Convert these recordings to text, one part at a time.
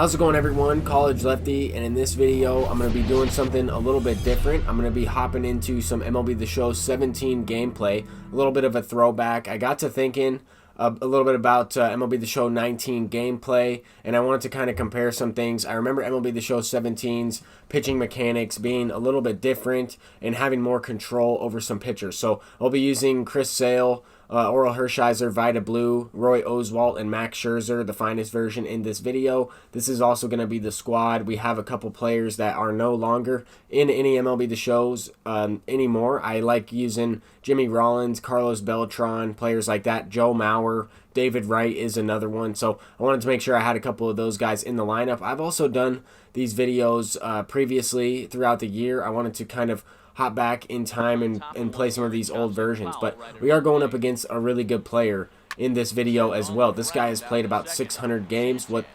How's it going, everyone? College Lefty, and in this video I'm going to be doing something a little bit different. I'm going to be hopping into some MLB The Show 17 gameplay, a little bit of a throwback. I got to thinking a little bit about MLB The Show 19 gameplay, and I wanted to kind of compare some things. I remember MLB The Show 17's pitching mechanics being a little bit different and having more control over some pitchers. So I'll be using Chris Sale, Oral Hershiser, Vida Blue, Roy Oswalt, and Max Scherzer, the finest version in this video. This is also going to be the squad. We have a couple players that are no longer in any MLB The Shows anymore. I like using Jimmy Rollins, Carlos Beltran, players like that. Joe Mauer, David Wright is another one. So I wanted to make sure I had a couple of those guys in the lineup. I've also done these videos previously throughout the year. I wanted to kind of hop back in time and play some of these old versions, but we are going up against a really good player in this video as well. This guy has played about 600 games. What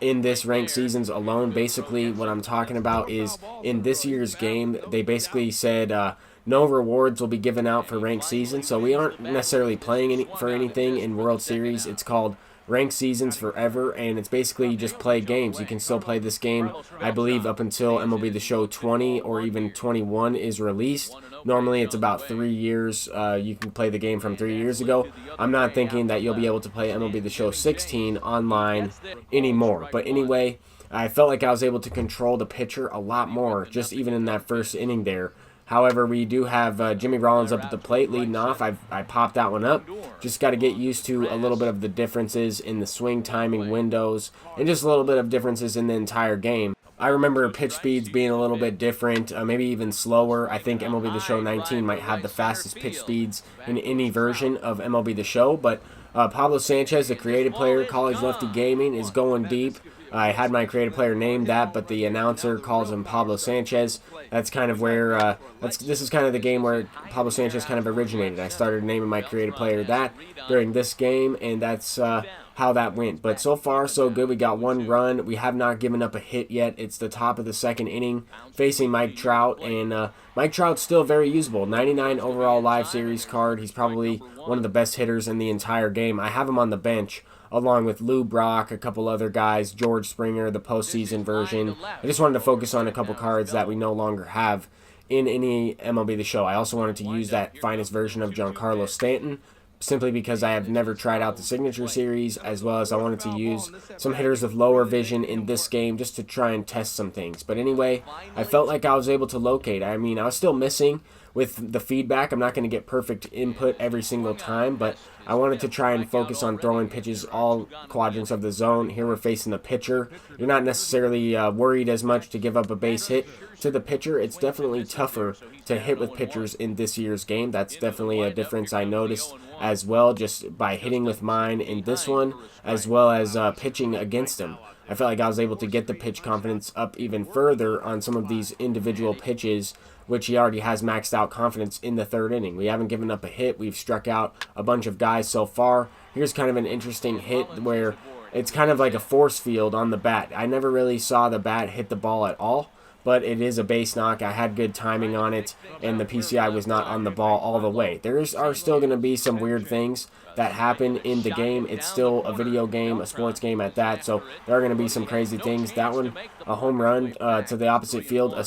in this ranked seasons alone, basically what I'm talking about is in this year's game, they basically said no rewards will be given out for ranked seasons, so we aren't necessarily playing for anything in World Series. It's called ranked seasons forever, and it's basically you just play games. You can still play this game, I believe, up until MLB The Show 20 or even 21 is released. Normally it's about 3 years. You can play the game from 3 years ago. I'm not thinking that you'll be able to play MLB The Show 16 online anymore, but anyway, I felt like I was able to control the pitcher a lot more, just even in that first inning there. However, we do have Jimmy Rollins up at the plate leading off. I popped that one up. Just got to get used to a little bit of the differences in the swing timing windows and just a little bit of differences in the entire game. I remember pitch speeds being a little bit different, maybe even slower. I think MLB The Show 19 might have the fastest pitch speeds in any version of MLB The Show, but Pablo Sanchez, the creative player, College Lefty Gaming, is going deep. I had my creative player named that, but the announcer calls him Pablo Sanchez. That's kind of where, this is kind of the game where Pablo Sanchez kind of originated. I started naming my creative player that during this game, and that's how that went. But so far, so good. We got one run. We have not given up a hit yet. It's the top of the second inning, facing Mike Trout, and Mike Trout's still very usable. 99 overall live series card. He's probably one of the best hitters in the entire game. I have him on the bench, along with Lou Brock, a couple other guys, George Springer, the postseason version. I just wanted to focus on a couple cards that we no longer have in any MLB The Show. I also wanted to use that finest version of Giancarlo Stanton, simply because I have never tried out the Signature Series, as well as I wanted to use some hitters with lower vision in this game just to try and test some things. But anyway, I felt like I was able to locate. I mean, I was still missing with the feedback. I'm not going to get perfect input every single time, but I wanted to try and focus on throwing pitches all quadrants of the zone. Here we're facing the pitcher. You're not necessarily worried as much to give up a base hit to the pitcher. It's definitely tougher to hit with pitchers in this year's game. That's definitely a difference I noticed as well, just by hitting with mine in this one, as well as pitching against him. I felt like I was able to get the pitch confidence up even further on some of these individual pitches, which he already has maxed out confidence in the third inning. We haven't given up a hit. We've struck out a bunch of guys so far. Here's kind of an interesting hit where it's kind of like a force field on the bat. I never really saw the bat hit the ball at all, but it is a base knock. I had good timing on it, and the PCI was not on the ball all the way. There are still going to be some weird things that happen in the game. It's still a video game, a sports game at that, so there are going to be some crazy things. That one, a home run to the opposite field, the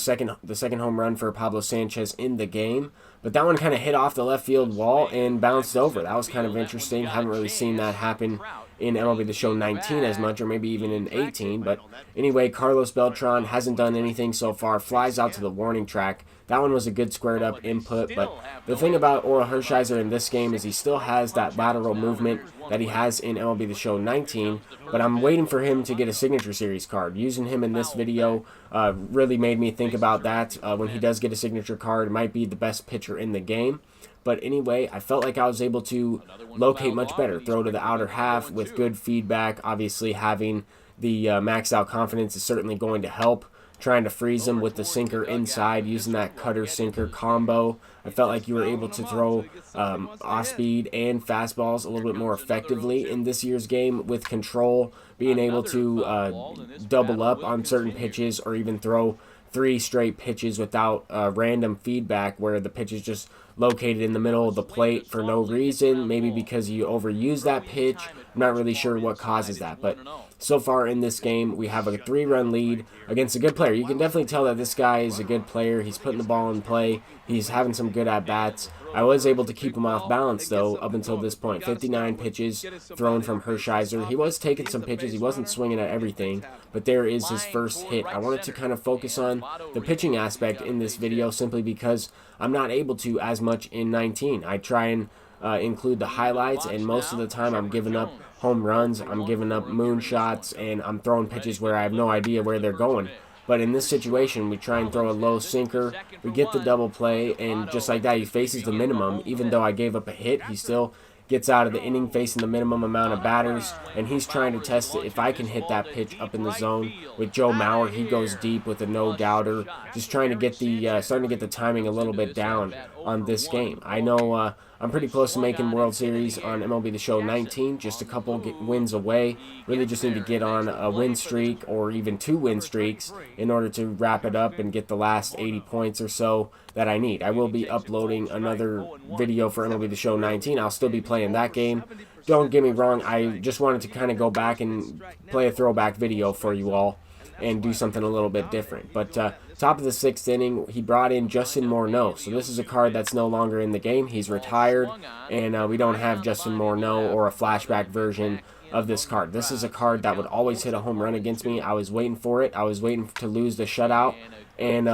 second home run for Pablo Sanchez in the game, but that one kind of hit off the left field wall and bounced over. That was kind of interesting. Haven't really seen that happen in MLB The Show 19 as much, or maybe even in 18, but anyway, Carlos Beltran hasn't done anything so far, flies out to the warning track. That one was a good squared up input, but the thing about Oral Hershiser in this game is he still has that lateral movement that he has in MLB The Show 19, but I'm waiting for him to get a Signature Series card. Using him in this video really made me think about that. When he does get a signature card, it might be the best pitcher in the game. But anyway, I felt like I was able to locate much better, throw to the outer half with good feedback. Obviously, having the maxed out confidence is certainly going to help. Trying to freeze him with the sinker inside, using that cutter-sinker combo. I felt like you were able to throw off-speed and fastballs a little bit more effectively in this year's game with control, being able to double up on certain pitches or even throw 3 straight pitches without random feedback where the pitches just located in the middle of the plate for no reason, maybe because you overuse that pitch. I'm not really sure what causes that, but so far in this game, we have a 3-run lead against a good player. You can definitely tell that this guy is a good player. He's putting the ball in play. He's having some good at-bats. I was able to keep him off balance, though, up until this point. 59 pitches thrown from Hershiser. He was taking some pitches. He wasn't swinging at everything, but there is his first hit. I wanted to kind of focus on the pitching aspect in this video simply because I'm not able to as much in 19. I try and include the highlights, and most of the time I'm giving up home runs, I'm giving up moonshots, and I'm throwing pitches where I have no idea where they're going. But in this situation, we try and throw a low sinker, we get the double play, and just like that, he faces the minimum. Even though I gave up a hit, he still gets out of the inning facing the minimum amount of batters, and he's trying to test it if I can hit that pitch up in the zone. With Joe Mauer, he goes deep with a no-doubter, just trying to get the starting to get the timing a little bit down on this game. I know I'm pretty close to making World Series on MLB The Show 19, just a couple wins away. Really just need to get on a win streak or even 2 win streaks in order to wrap it up and get the last 80 points or so that I need. I will be uploading another video for MLB The Show 19. I'll still be playing that game. Don't get me wrong, I just wanted to kind of go back and play a throwback video for you all and do something a little bit different. But top of the 6th inning, he brought in Justin Morneau. So this is a card that's no longer in the game. He's retired, and we don't have Justin Morneau or a flashback version of this card. This is a card that would always hit a home run against me. I was waiting for it. I was waiting to lose the shutout. And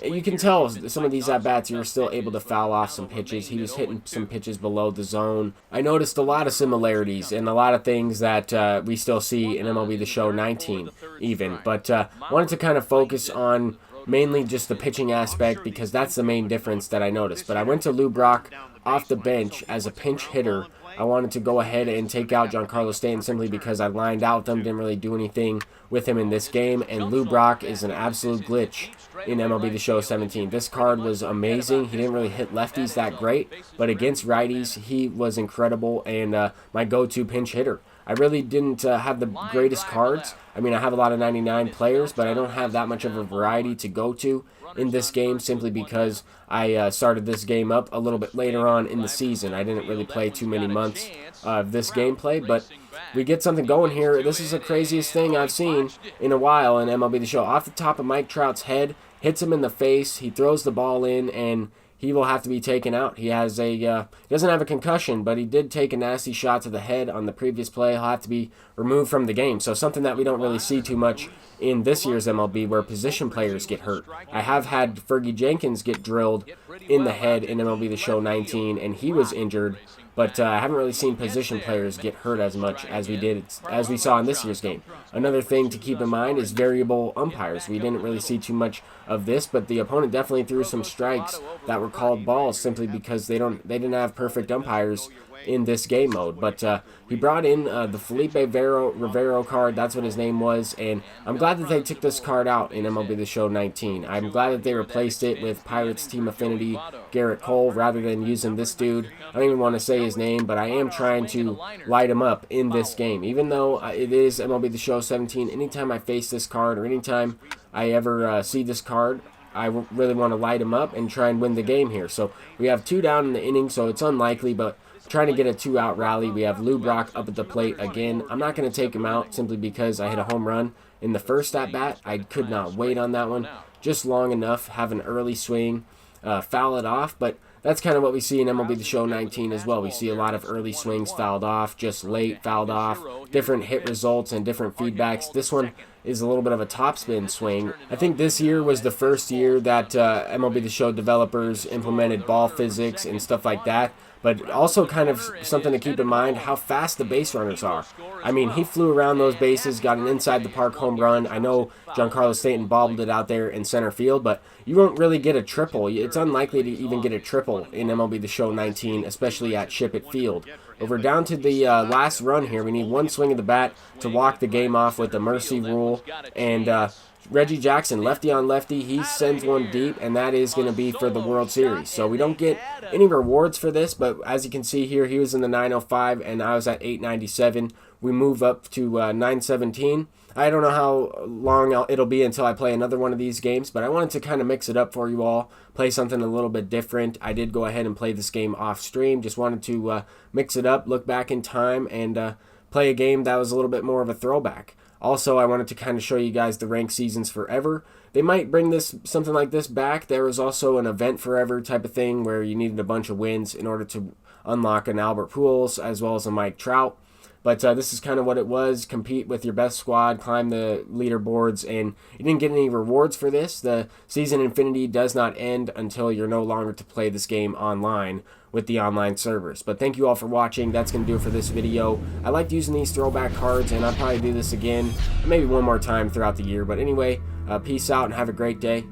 you can tell some of these at-bats, you were still able to foul off some pitches. He was hitting some pitches below the zone. I noticed a lot of similarities and a lot of things that we still see in MLB The Show 19 even. But wanted to kind of focus on mainly just the pitching aspect because that's the main difference that I noticed. But I went to Lou Brock off the bench as a pinch hitter. I wanted to go ahead and take out Giancarlo Stanton simply because I lined out with him, didn't really do anything with him in this game, and Lou Brock is an absolute glitch in MLB The Show 17. This card was amazing. He didn't really hit lefties that great, but against righties, he was incredible and my go-to pinch hitter. I really didn't have the greatest cards. I mean, I have a lot of 99 players, but I don't have that much of a variety to go to in this game simply because I started this game up a little bit later on in the season. I didn't really play too many months of this gameplay, but we get something going here. This is the craziest thing I've seen in a while in MLB The Show. Off the top of Mike Trout's head, hits him in the face, he throws the ball in, and he will have to be taken out. He has a he doesn't have a concussion, but he did take a nasty shot to the head on the previous play. He'll have to be removed from the game. So something that we don't really see too much in this year's MLB, where position players get hurt. I have had Fergie Jenkins get drilled in the head in MLB The Show 19, and he was injured. But I haven't really seen position players get hurt as much as we saw in this year's game. Another thing to keep in mind is variable umpires. We didn't really see too much of this, but the opponent definitely threw some strikes that were called balls simply because they didn't have perfect umpires in this game mode. But he brought in the Felipe Rivero card, that's what his name was, and I'm glad that they took this card out in MLB The Show 19. I'm glad that they replaced it with Pirates Team Affinity Garrett Cole rather than using this dude. I don't even want to say his name, but I am trying to light him up in this game. Even though it is MLB The Show 17, anytime I face this card or anytime I ever see this card, I really want to light him up and try and win the game here. So we have 2 down in the inning, so it's unlikely, but trying to get a 2-out rally. We have Lou Brock up at the plate again. I'm not going to take him out simply because I hit a home run in the first at-bat. I could not wait on that one just long enough, have an early swing, foul it off, but that's kind of what we see in MLB The Show 19 as well. We see a lot of early swings fouled off, just late fouled off, different hit results and different feedbacks. This one is a little bit of a topspin swing. I think this year was the first year that MLB The Show developers implemented ball physics and stuff like that. But also kind of something to keep in mind, how fast the base runners are. I mean, he flew around those bases, got an inside-the-park home run. I know Giancarlo Stanton bobbled it out there in center field, but you won't really get a triple. It's unlikely to even get a triple in MLB The Show 19, especially at Ship It Field. But we're down to the last run here. We need one swing of the bat to walk the game off with the mercy rule. And Reggie Jackson, lefty on lefty, he sends one deep, and that is going to be for the World Series. So we don't get any rewards for this, but as you can see here, he was in the 905, and I was at 897. We move up to 917. I don't know how long it'll be until I play another one of these games, but I wanted to kind of mix it up for you all, play something a little bit different. I did go ahead and play this game off stream, just wanted to mix it up, look back in time, and play a game that was a little bit more of a throwback. Also, I wanted to kind of show you guys the ranked seasons forever. They might bring something like this back. There was also an event forever type of thing where you needed a bunch of wins in order to unlock an Albert Pujols as well as a Mike Trout. But this is kind of what it was. Compete with your best squad, climb the leaderboards, and you didn't get any rewards for this. The season infinity does not end until you're no longer to play this game online with the online servers. But thank you all for watching. That's going to do it for this video. I liked using these throwback cards, and I'll probably do this again, maybe one more time throughout the year. But anyway, peace out and have a great day.